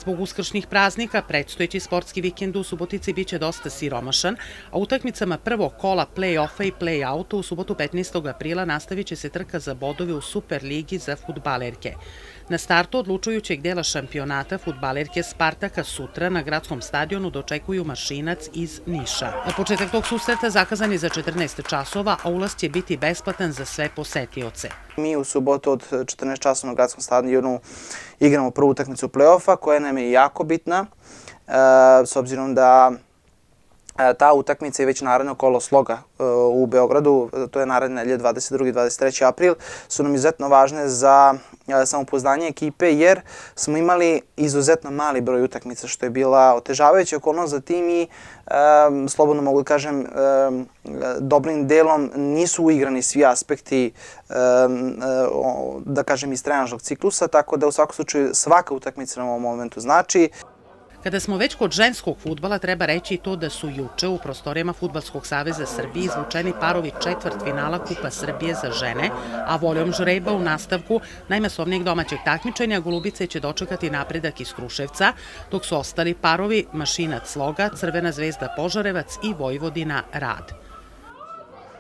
Zbog uskršnjih praznika, predstojeći sportski vikend u Subotici biće dosta siromašan, a utakmicama prvog kola play-offa i play-outa u subotu 15. aprila nastavit će se trka za bodove u Superligi za fudbalerke. Na startu odlučujućeg dela šampionata fudbalerke Spartaka sutra na gradskom stadionu dočekuju Mašinac iz Niša. Početak tog susreta zakazan je za 14 časova, a ulaz će biti besplatan za sve posetioce. Mi u subotu od 14 časova na gradskom stadionu igramo prvu utakmicu play-offa koja nam je jako bitna, s obzirom da ta utakmica je već naredno kolo sloga u Beogradu, to je naredne nedelje 22. i 23. april, su nam izuzetno važne za samopouzdanje ekipe jer smo imali izuzetno mali broj utakmica što je bila otežavajuća okolnost za tim i slobodno mogu da kažem dobrim delom nisu uigrani svi aspekti da kažem iz trenažnog ciklusa, tako da u svakom slučaju svaka utakmica na ovom momentu znači. Kada smo već kod ženskog fudbala, treba reći i to da su juče u prostorijama Fudbalskog saveza Srbije izvučeni parovi četvrtfinala Kupa Srbije za žene, a voljom žreba u nastavku najmasovnijeg domaćeg takmičenja Golubice će dočekati napredak iz Kruševca, dok su ostali parovi Mašinac Sloga, Crvena zvezda Požarevac i Vojvodina Rad.